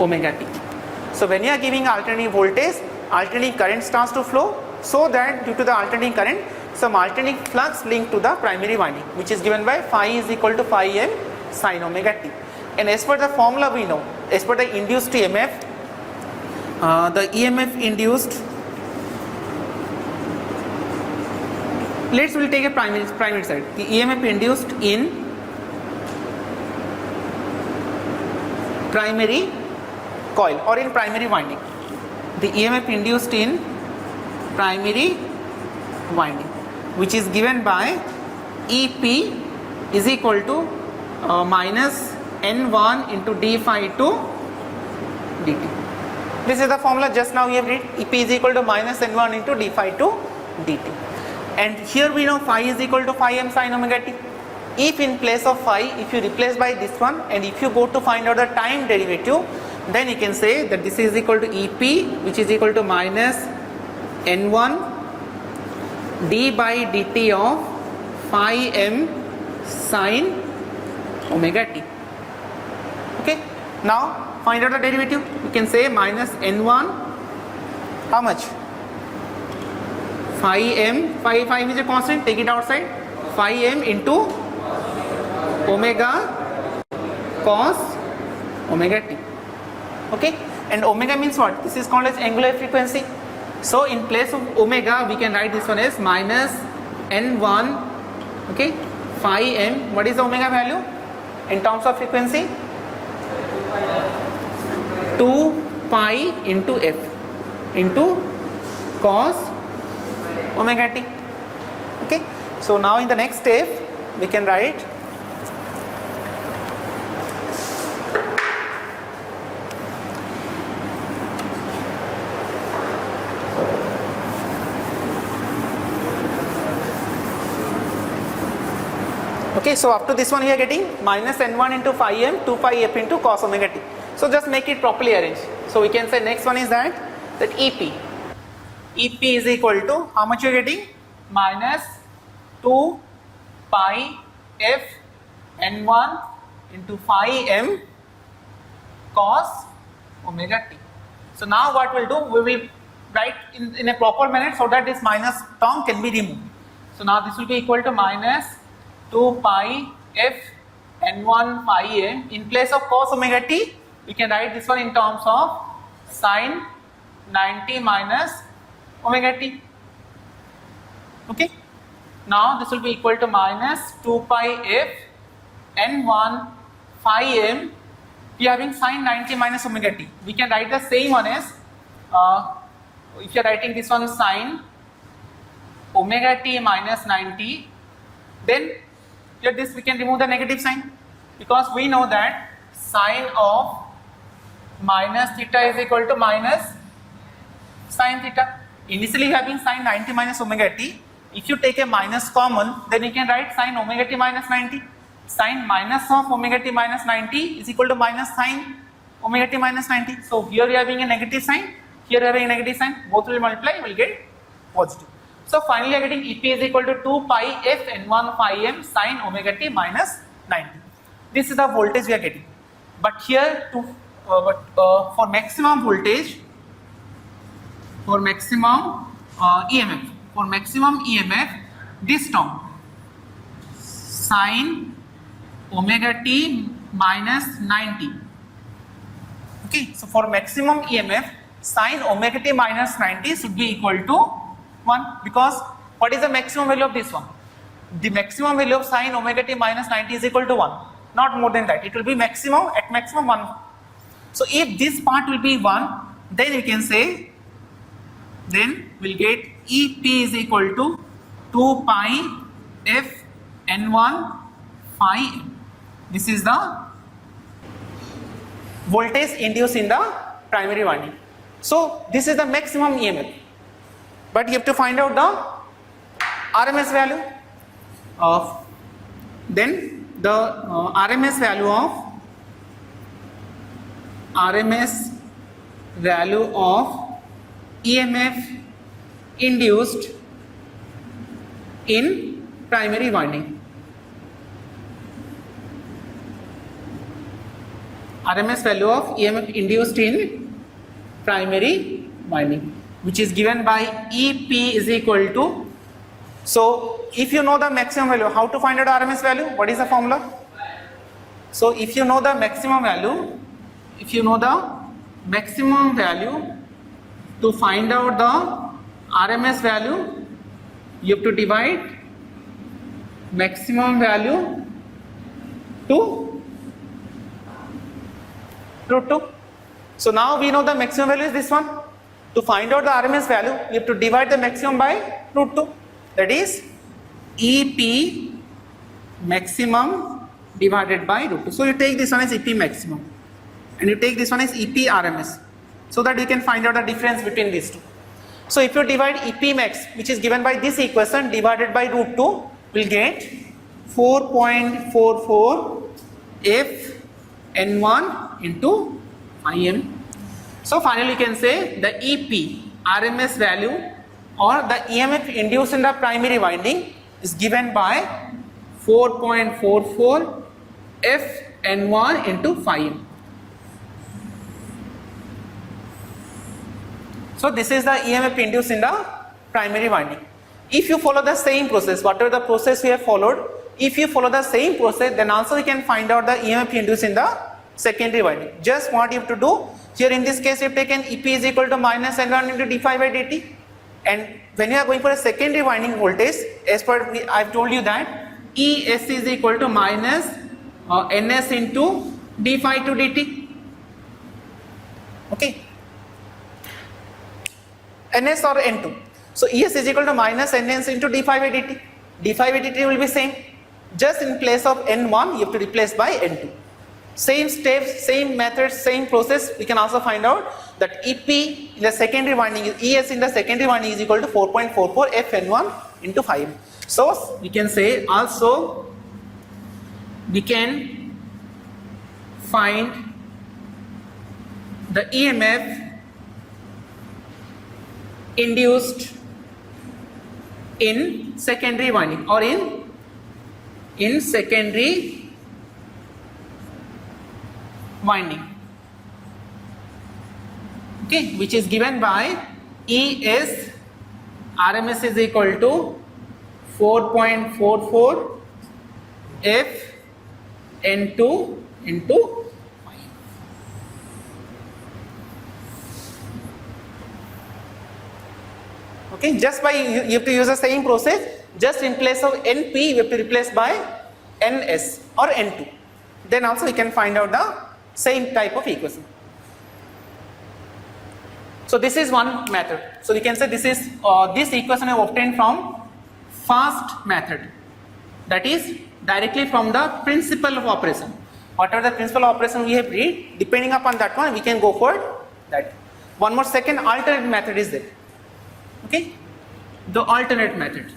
omega t. So when you are giving alternating voltage, alternating current starts to flow, so that due to the alternating current, some alternating flux linked to the primary winding, which is given by phi is equal to phi m sine omega t. And as per the formula we know, as per the induced EMF, the EMF induced, we'll take a primary side. The EMF induced in primary coil or in primary winding. The EMF induced in primary winding, which is given by EP is equal to minus N1 into d phi 2 dt. This is the formula just now we have read. EP is equal to minus N1 into d phi 2 dt. And here we know phi is equal to phi m sine omega t. If in place of phi, if you replace by this one, and if you go to find out the time derivative, then you can say that this is equal to EP, which is equal to minus N1 d by dt of phi m sin omega t. Okay, now find out the derivative. You can say minus N1, how much? Phi m, phi is a constant, take it outside, phi m into omega cos omega t. Okay, and omega means what? This is called as angular frequency. So in place of omega, we can write this one as minus N1, okay, phi m. What is the omega value in terms of frequency? 2 pi into f into cos omega t. Okay, so now in the next step we can write okay, so up to this one we are getting minus N1 into phi m 2 pi f into cos omega t. So just make it properly arranged. So we can say next one is that EP is equal to how much you are getting? Minus 2 pi f N1 into phi m cos omega t. So now what we'll do, we will write in a proper manner so that this minus term can be removed. So now this will be equal to minus 2 pi f N1 phi m. In place of cos omega t, we can write this one in terms of sin 90 minus omega t. Okay, now this will be equal to minus 2 pi f N1 phi m. We are having sin 90 minus omega t. We can write the same one as if you are writing this one sin omega t minus 90, then here this we can remove the negative sign, because we know that sine of minus theta is equal to minus sin theta. Initially you have been sin 90 minus omega t. If you take a minus common, then you can write sin omega t minus 90. Sin minus of omega t minus 90 is equal to minus sin omega t minus 90. So here you are having a negative sign, here you are having a negative sign, both will multiply, you will get positive. So finally you are getting EP is equal to 2 pi f N1 phi m sin omega t minus 90. This is the voltage we are getting. But here for maximum voltage, for maximum EMF, this term sin omega t minus 90. Okay, so for maximum EMF, sin omega t minus 90 should be equal to 1, because what is the maximum value of this one? The maximum value of sin omega t minus 90 is equal to 1, not more than that. It will be maximum, at maximum 1. So if this part will be 1, then you can say, then we'll get EP is equal to 2 pi f N1 phi m. This is the voltage induced in the primary winding. So this is the maximum EMF, but you have to find out the RMS value of, then the RMS value of EMF induced in primary winding. RMS value of EMF induced in primary winding, which is given by EP is equal to, so if you know the maximum value, how to find out RMS value? What is the formula? So if you know the maximum value, to find out the RMS value, you have to divide maximum value to root 2. So now we know the maximum value is this one. To find out the RMS value, we have to divide the maximum by root 2. That is EP maximum divided by root 2. So you take this one as EP maximum and you take this one as EP RMS, so that you can find out the difference between these two. So if you divide EP max, which is given by this equation, divided by root 2, we'll get 4.44 F N1 into Im. So finally you can say the EP RMS value or the EMF induced in the primary winding is given by 4.44 F N1 into Im. So this is the EMF induced in the primary winding. If you follow the same process, whatever the process we have followed, if you follow the same process, then also you can find out the EMF induced in the secondary winding. Just what you have to do, here in this case you have taken EP is equal to minus N1 into d phi by dt, and when you are going for a secondary winding voltage, as per I have told you that ES is equal to minus NS into d phi to dt. Okay, NS or N2. So ES is equal to minus NS into d phi by dt. d phi by dt will be same. Just in place of N1 you have to replace by N2. Same steps, same methods, same process. We can also find out that EP in the secondary winding, ES in the secondary winding is equal to 4.44 F N1 into Im. So we can say also we can find the EMF induced in secondary winding or in secondary winding, okay, which is given by ES RMS is equal to 4.44 F N2 into okay, just by you have to use the same process, just in place of NP you have to replace by NS or N2, then also we can find out the same type of equation. So this is one method. So we can say this is this equation I obtained from first method, that is directly from the principle of operation. Whatever the principle of operation we have read, depending upon that one we can go for that. One more second alternate method is there. Okay, the alternate method.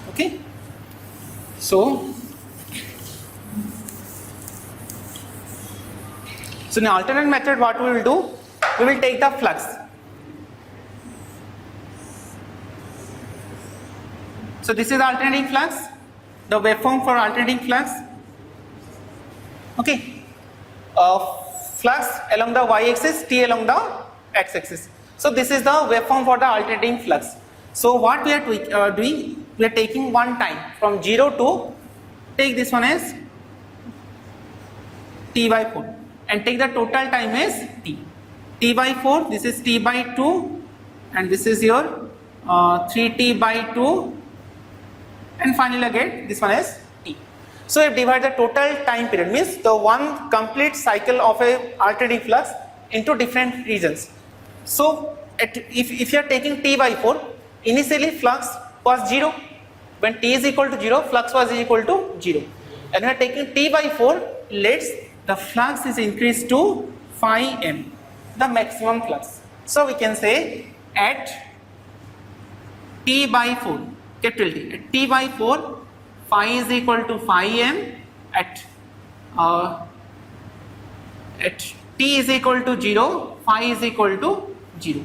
Okay, so in alternate method what we will do, we will take the flux. So this is alternating flux, the waveform for alternating flux. Okay, flux along the y-axis, T along the x-axis. So this is the waveform for the alternating flux. So what we are doing, we are taking one time from 0 to, take this one as T by 4 and take the total time as T. T by 4, this is T by 2 and this is your 3T by 2 and finally again this one is T. So if divide the total time period, means the one complete cycle of a alternating flux into different regions. So if you are taking T by 4, initially flux was 0. When T is equal to 0, flux was equal to 0. And we are taking T by 4, let's the flux is increased to phi m, the maximum flux. So we can say at T by 4, capital T, at T by 4, phi is equal to phi m, at T is equal to 0, phi is equal to 0.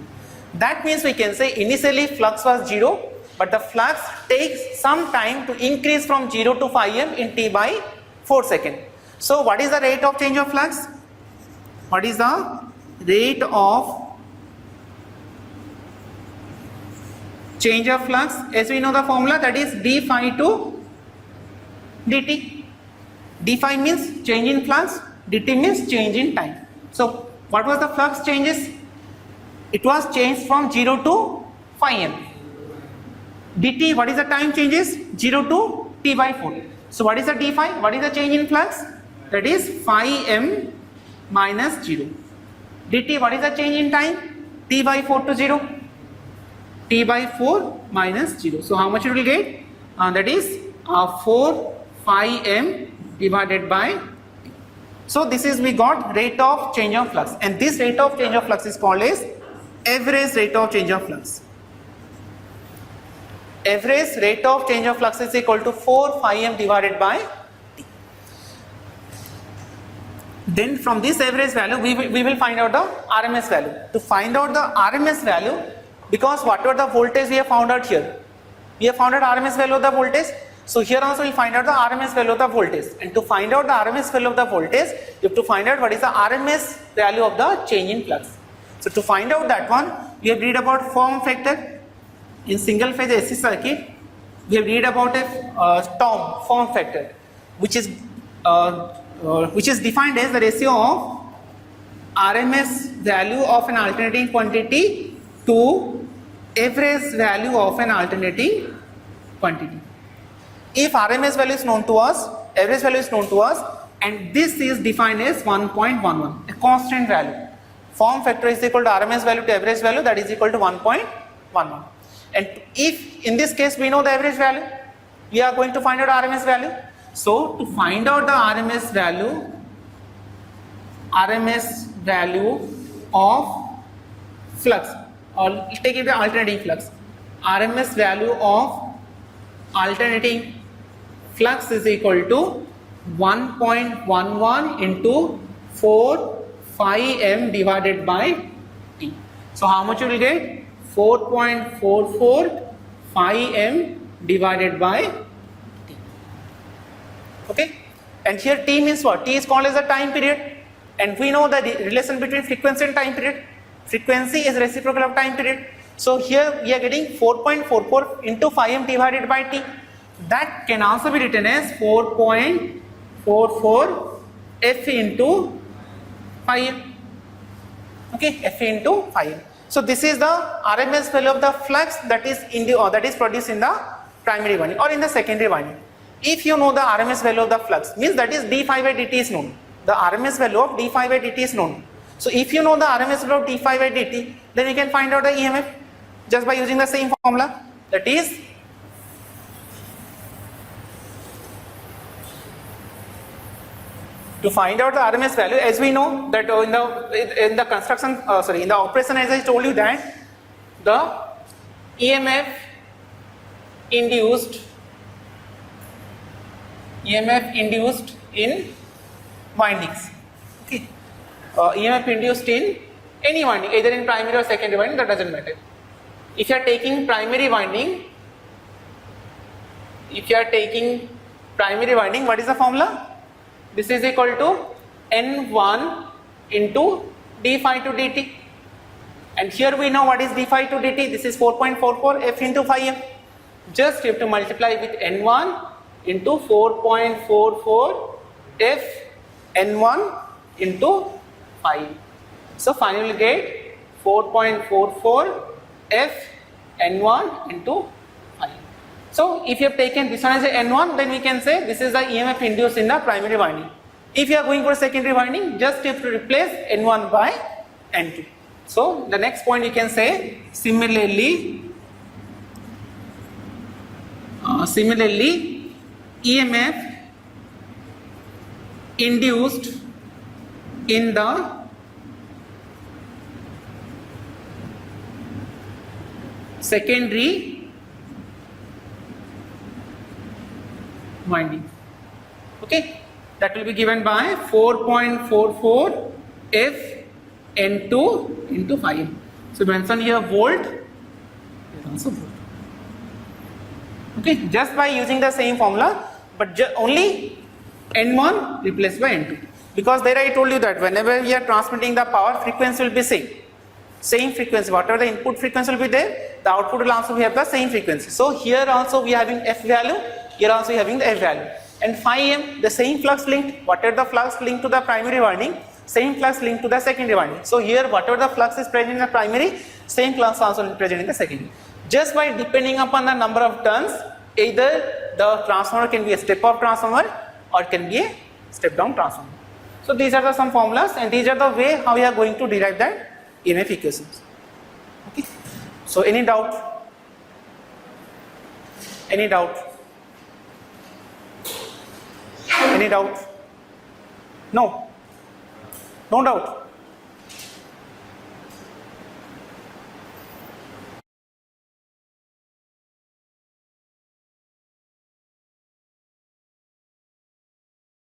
That means we can say initially flux was 0, but the flux takes some time to increase from 0 to phi m in T by 4 seconds. So what is the rate of change of flux? What is the rate of change of flux? As we know the formula, that is d phi to dt. d phi means change in flux, dt means change in time. So what was the flux changes? It was changed from 0 to phi m. dt, what is the time changes? 0 to T by 4. So what is the d phi? What is the change in flux? That is phi m minus 0. dt, what is the change in time? T by 4 to 0. T by 4 minus 0. So how much you will get? That is 4 phi m divided by T. So this is, we got rate of change of flux, and this rate of change of flux is called as average rate of change of flux. Average rate of change of flux is equal to 4 phi m divided by T. Then from this average value we will find out the RMS value. To find out the RMS value, because whatever the voltage we have found out here, we have found out RMS value of the voltage. So here also we find out the RMS value of the voltage, and to find out the RMS value of the voltage, you have to find out what is the RMS value of the change in flux. So to find out that one, we have read about form factor. In single phase AC circuit, we have read about a term, form factor, which is defined as the ratio of RMS value of an alternating quantity to average value of an alternating quantity. If RMS value is known to us, average value is known to us, and this is defined as 1.11, a constant value. Form factor is equal to RMS value to average value, that is equal to 1.11. And if in this case we know the average value, we are going to find out RMS value. So to find out the RMS value of flux, or take it the alternating flux. RMS value of alternating flux is equal to 1.11 into 4 phi m divided by T. So how much you will get? 4.44 phi m divided by T. Okay, and here T means what? T is called as a time period, and we know the relation between frequency and time period. Frequency is reciprocal of time period. So here we are getting 4.44 into phi m divided by T. That can also be written as 4.44 F into phi m. Okay, F into phi m. So this is the RMS value of the flux that is produced in the primary winding or in the secondary winding. If you know the RMS value of the flux, means that is d phi by dt is known. The RMS value of d phi by dt is known. So if you know the RMS value of d phi by dt, then you can find out the EMF just by using the same formula, that is to find out the RMS value. As we know that in the construction, in the operation, as I told you that the EMF induced in windings. Okay, EMF induced in any winding, either in primary or secondary winding, that doesn't matter. If you are taking primary winding, what is the formula? This is equal to N1 into d phi to dt, and here we know what is d phi to dt. This is 4.44 F into phi m. Just you have to multiply with N1 into 4.44 F N1 into phi. So finally get 4.44 F N1 into phi. So if you have taken this one as a N1, then we can say this is the EMF induced in the primary winding. If you are going for secondary winding, just you have to replace N1 by N2. So the next point you can say, similarly EMF induced in the secondary winding. Okay, that will be given by 4.44 F N2 into phi m. So mention here volt, also volt. Okay, just by using the same formula, but only N1 replaced by N2, because there I told you that whenever we are transmitting the power, frequency will be same frequency. Whatever the input frequency will be there, the output will also have the same frequency. So here also we are having F value, here also having the F value, and phi m, the same flux linked. Whatever the flux linked to the primary winding, same flux linked to the secondary winding. So here whatever the flux is present in the primary, same flux also present in the secondary. Just by depending upon the number of turns, either the transformer can be a step up transformer or can be a step down transformer. So these are the some formulas, and these are the way how we are going to derive that EMF equations. Okay. So any doubt? Any doubt? Any doubt? No. No doubt.